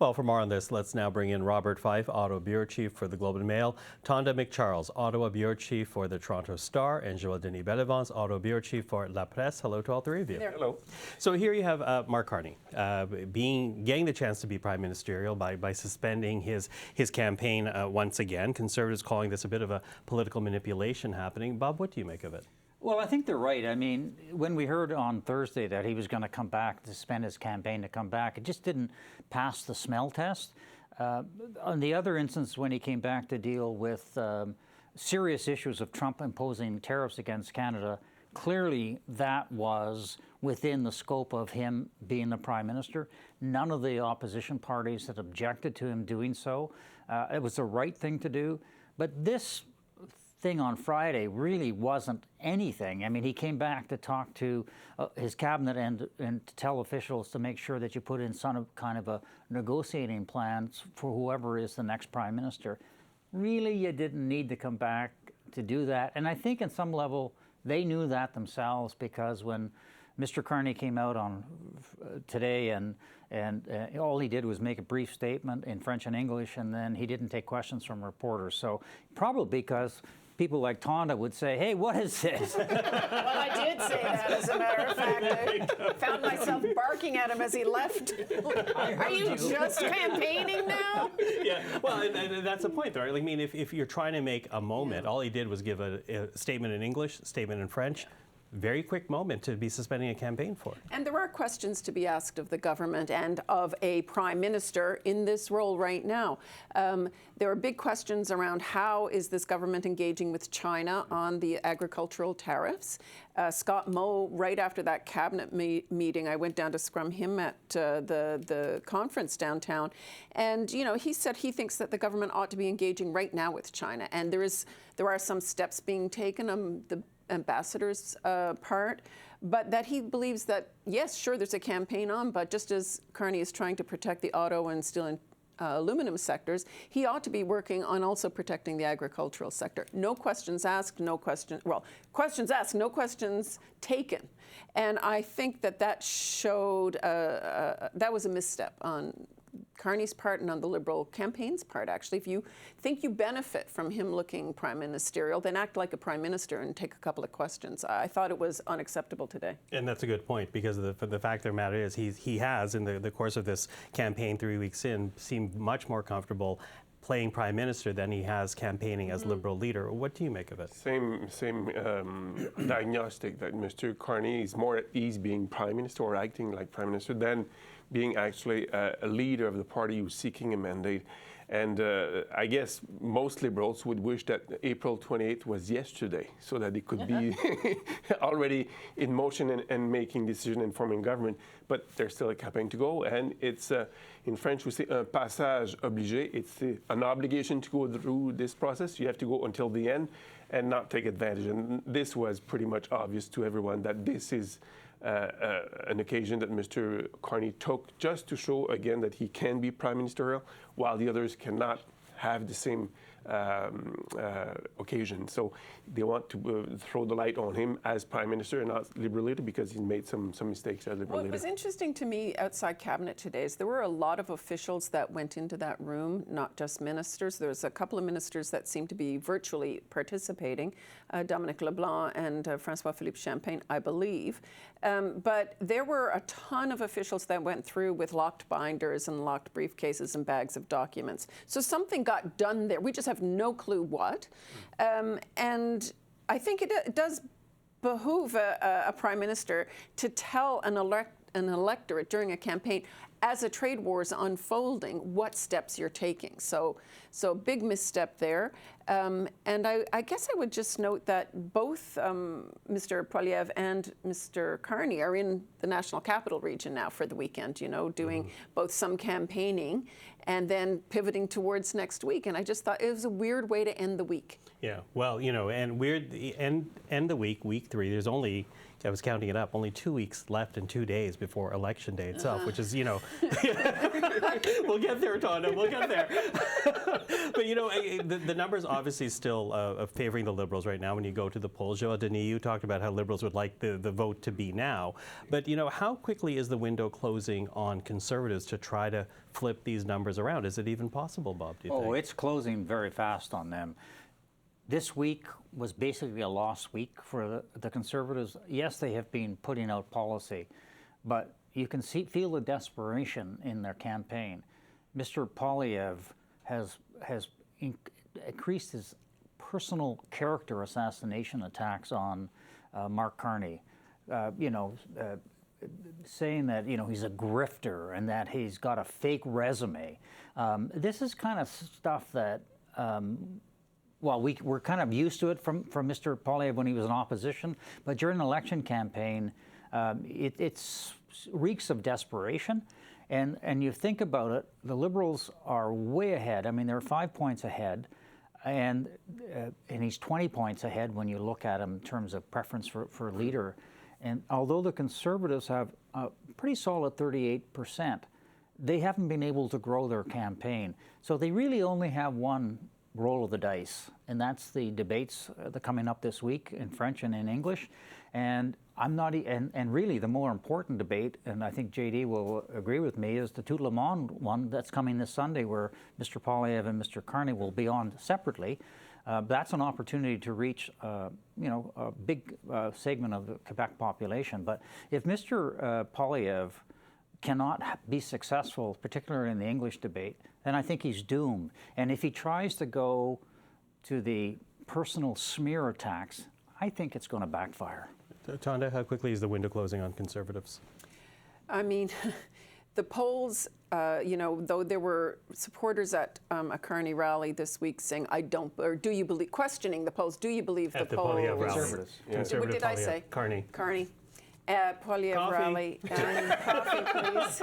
Well, for more on this, let's now bring in Robert Fife, Ottawa Bureau Chief for the Globe and Mail, Tonda MacCharles, Ottawa Bureau Chief for the Toronto Star, and Joël-Denis Bellavance, Ottawa Bureau Chief for La Presse. Hello to all three of you. Hello. So here you have Mark Carney getting the chance to be prime ministerial by suspending his campaign once again. Conservatives calling this a bit of a political manipulation happening. Bob, what do you make of it? Well, I think they're right. I mean, when we heard on Thursday that he was going to come back, to suspend his campaign to come back, it just didn't pass the smell test. On the other instance, when he came back to deal with serious issues of Trump imposing tariffs against Canada, clearly that was within the scope of him being the prime minister. None of the opposition parties had objected to him doing so. It was the right thing to do. But this thing on Friday really wasn't anything. I mean, he came back to talk to his cabinet and to tell officials to make sure that you put in some kind of a negotiating plan for whoever is the next prime minister. Really, you didn't need to come back to do that. And I think in some level, they knew that themselves, because when Mr. Carney came out on today and all he did was make a brief statement in French and English, and then he didn't take questions from reporters. So probably because people like Tonda would say, hey, what is this? Well, I did say that, as a matter of fact. I found myself barking at him as he left. Are you just campaigning now? Yeah, well, and that's the point, though. Right? I mean, if you're trying to make a moment, all he did was give a statement in English, a statement in French. Very quick moment to be suspending a campaign for. And there are questions to be asked of the government and of a prime minister in this role right now. There are big questions around how is this government engaging with China on the agricultural tariffs. Scott Moe, right after that cabinet meeting, I went down to scrum him at the conference downtown, and he said he thinks that the government ought to be engaging right now with China, and there are some steps being taken on the ambassador's part, but that he believes that, yes, sure, there's a campaign on, but just as Carney is trying to protect the auto and steel and aluminum sectors, he ought to be working on also protecting the agricultural sector. No questions asked, questions asked, no questions taken. And I think that showed, that was a misstep on Carney's part and on the Liberal campaign's part, actually. If you think you benefit from him looking prime ministerial, then act like a prime minister and take a couple of questions. I thought it was unacceptable today. And that's a good point, because the fact of the matter is he has, in the course of this campaign 3 weeks in, seemed much more comfortable playing prime minister than he has campaigning as Liberal leader. What do you make of it? Same diagnostic, that Mr. Carney is more at ease being prime minister or acting like prime minister than being actually a leader of the party who's seeking a mandate. And I guess most Liberals would wish that April 28th was yesterday, so that they could be already in motion and making decisions and forming government. But there's still a campaign to go, and it's, in French we say, un passage obligé. It's an obligation to go through this process. You have to go until the end and not take advantage. And this was pretty much obvious to everyone that this is an occasion that Mr. Carney took just to show again that he can be prime ministerial, while the others cannot have the same occasion. So they want to throw the light on him as prime minister and not Liberal leader, because he's made some mistakes as Liberal leader. What was interesting to me outside cabinet today is there were a lot of officials that went into that room, not just ministers. There was a couple of ministers that seemed to be virtually participating, Dominic LeBlanc and François-Philippe Champagne, I believe. But there were a ton of officials that went through with locked binders and locked briefcases and bags of documents. So something got done there. We just have no clue what. And I think it does behoove a prime minister to tell an electorate during a campaign, as a trade war is unfolding, what steps you're taking. So big misstep there. And I guess I would just note that both Mr. Poilievre and Mr. Carney are in the National Capital Region now for the weekend, doing both some campaigning and then pivoting towards next week. And I just thought it was a weird way to end the week. Yeah, well, and weird, end the week 3, there's only I was counting it up, only 2 weeks left and 2 days before Election Day itself, which is, we'll get there, Tonda, we'll get there. But, the numbers obviously still favoring the Liberals right now when you go to the polls. Joël-Denis, you talked about how Liberals would like the vote to be now. But, how quickly is the window closing on Conservatives to try to flip these numbers around? Is it even possible, Bob, do you think? Oh, it's closing very fast on them. This week was basically a lost week for the Conservatives. Yes, they have been putting out policy, but you can feel the desperation in their campaign. Mr. Poilievre has increased his personal character assassination attacks on Mark Carney. Saying that he's a grifter and that he's got a fake resume. This is kind of stuff that. We're kind of used to it from Mr. Poilievre when he was in opposition, but during an election campaign, it reeks of desperation. And you think about it, the Liberals are way ahead. I mean, they're 5 points ahead, and he's 20 points ahead when you look at him in terms of preference for leader. And although the Conservatives have a pretty solid 38%, they haven't been able to grow their campaign. So they really only have one roll of the dice, and that's the debates coming up this week in French and in English. And and really the more important debate, and I think JD will agree with me, is the Tout le Monde one that's coming this Sunday, where Mr. Poilievre and Mr. Carney will be on separately. That's an opportunity to reach, a big segment of the Quebec population. But if Mr. Poilievre cannot be successful, particularly in the English debate, then I think he's doomed. And if he tries to go to the personal smear attacks, I think it's going to backfire. Tonda, how quickly is the window closing on Conservatives? I mean, the polls, though there were supporters at a Carney rally this week saying, do you believe, questioning the polls, do you believe at the polls? Conservatives. Yeah. Conservative What did I say? Carney. Poilievre rally. Coffee, please.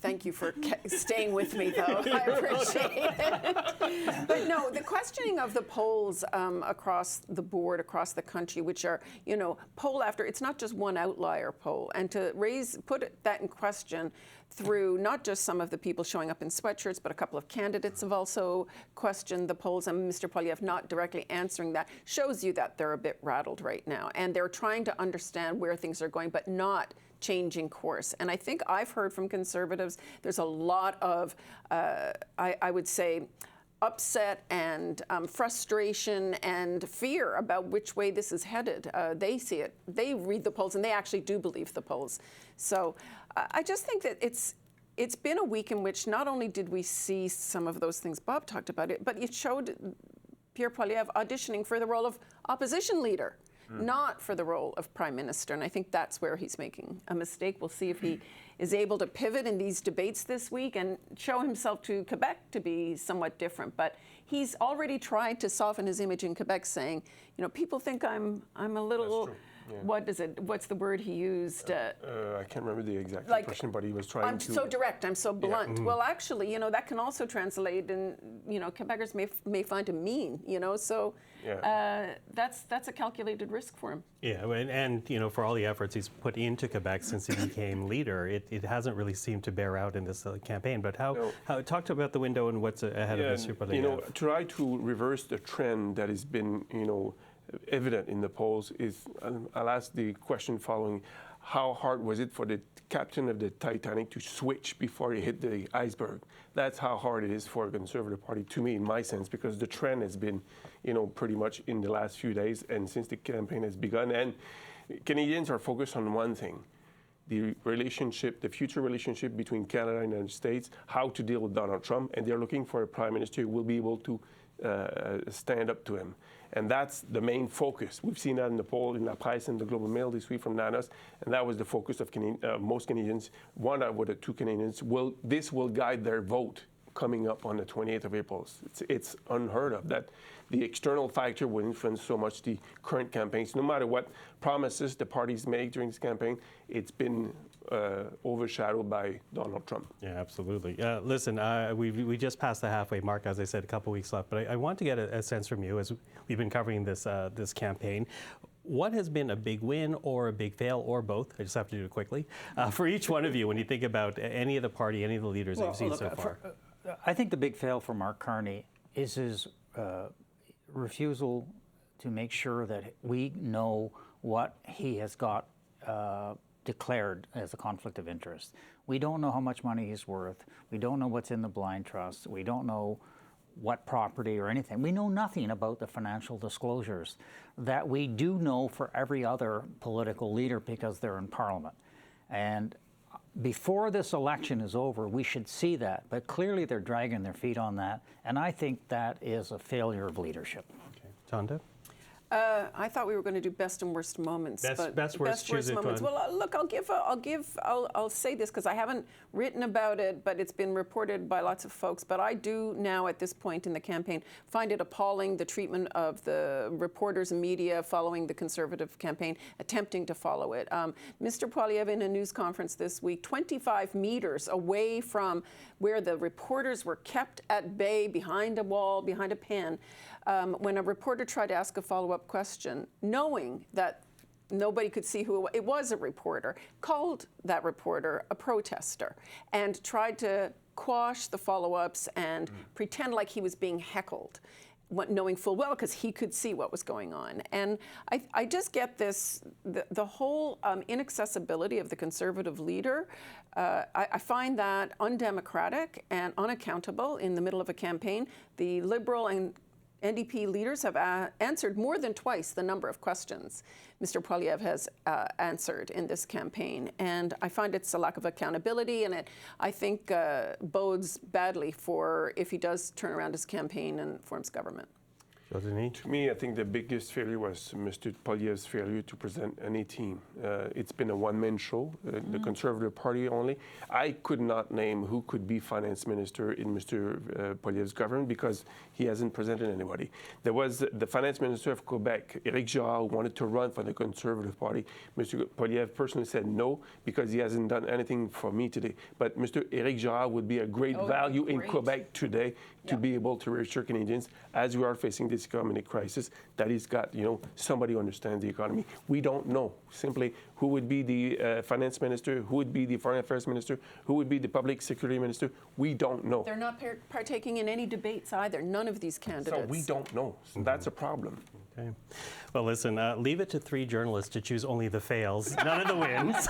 Thank you for staying with me, though. I appreciate it. But no, the questioning of the polls across the board, across the country, which are, poll after, it's not just one outlier poll. And to put that in question through not just some of the people showing up in sweatshirts, but a couple of candidates have also questioned the polls, and Mr. Poilievre not directly answering that, shows you that they're a bit rattled right now. And they're trying to understand where things are going, but not changing course. And I think I've heard from Conservatives, there's a lot of, I would say, upset and frustration and fear about which way this is headed. They see it, they read the polls, and they actually do believe the polls. So I just think that it's been a week in which not only did we see some of those things Bob talked about, but it showed Pierre Poilievre auditioning for the role of opposition leader, not for the role of prime minister. And I think that's where he's making a mistake. We'll see if he is able to pivot in these debates this week and show himself to Quebec to be somewhat different. But he's already tried to soften his image in Quebec, saying, people think I'm a little. Yeah. What's the word he used? I can't remember the exact expression, but he was trying I'm so direct, I'm so blunt. Yeah. Well, actually, that can also translate, and Quebecers may find him mean. So that's a calculated risk for him. Yeah, and for all the efforts he's put into Quebec since he became leader, it hasn't really seemed to bear out in this campaign. But how talk about the window and what's ahead of Mr. Poilievre. Try to reverse the trend that has been evident in the polls is, I'll ask the question following, how hard was it for the captain of the Titanic to switch before he hit the iceberg? That's how hard it is for a Conservative Party, to me, in my sense, because the trend has been, pretty much in the last few days and since the campaign has begun. And Canadians are focused on one thing, the future relationship between Canada and the United States, how to deal with Donald Trump, and they're looking for a prime minister who will be able to stand up to him. And that's the main focus. We've seen that in the poll in La Presse and the Global Mail this week from Nanos, and that was the focus of most Canadians. One out of the two Canadians, this will guide their vote coming up on the 28th of April. It's unheard of that the external factor will influence so much the current campaigns. No matter what promises the parties make during this campaign, it's been overshadowed by Donald Trump. Yeah, absolutely. Listen, we just passed the halfway mark, as I said, a couple weeks left, but I want to get a sense from you, as we've been covering this campaign. what has been a big win or a big fail or both? I just have to do it quickly. For each one of you, when you think about any of the party, any of the leaders that you've seen so far. I think the big fail for Mark Carney is his refusal to make sure that we know what he has got declared as a conflict of interest. We don't know how much money he's worth. We don't know what's in the blind trust. We don't know what property or anything. We know nothing about the financial disclosures that we do know for every other political leader because they're in Parliament. And before this election is over, we should see that. But clearly they're dragging their feet on that. And I think that is a failure of leadership. Okay. Tonda? I thought we were going to do best and worst moments. Best, worst, choose it, moments. Well, look, I'll say this because I haven't written about it, but it's been reported by lots of folks. But I do now, at this point in the campaign, find it appalling the treatment of the reporters and media following the Conservative campaign, attempting to follow it. Mr. Poilievre, in a news conference this week, 25 meters away from where the reporters were kept at bay behind a wall, behind a pen, when a reporter tried to ask a follow-up question, knowing that nobody could see who it was, a reporter, called that reporter a protester and tried to quash the follow-ups and pretend like he was being heckled, knowing full well because he could see what was going on. And I just get this, the whole inaccessibility of the Conservative leader. I find that undemocratic and unaccountable in the middle of a campaign. The Liberal and NDP leaders have answered more than twice the number of questions Mr. Poilievre has answered in this campaign. And I find it's a lack of accountability, and it, I think, bodes badly for if he does turn around his campaign and forms government. To me, I think the biggest failure was Mr. Poilievre's failure to present any team. It's been a one-man show, the Conservative Party only. I could not name who could be finance minister in Mr. Poilievre's government because he hasn't presented anybody. There was the finance minister of Quebec, Éric Girard, wanted to run for the Conservative Party. Mr. Poilievre personally said no because he hasn't done anything for me today. But Mr. Éric Girard would be a great value in Quebec today to be able to reassure Canadians as we are facing this economic crisis, that he's got, somebody who understands the economy. We don't know simply who would be the finance minister, who would be the foreign affairs minister, who would be the public security minister. We don't know. They're not partaking in any debates either, none of these candidates. So we don't know. So that's a problem. Okay. Well, listen, leave it to 3 journalists to choose only the fails, none of the wins.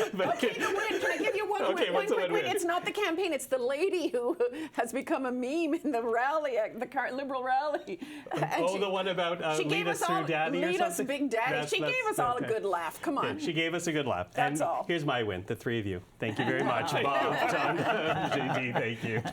Okay, the win. Can I give you one win? One quick win. It's not the campaign. It's the lady who has become a meme in the rally, the Liberal rally. The one about lead us through Daddy or something? Lead us, Big Daddy. She gave us all a good laugh. Come on. She gave us a good laugh. That's and all. Here's my win, the 3 of you. Thank you very much. Bob, John, JD, thank you.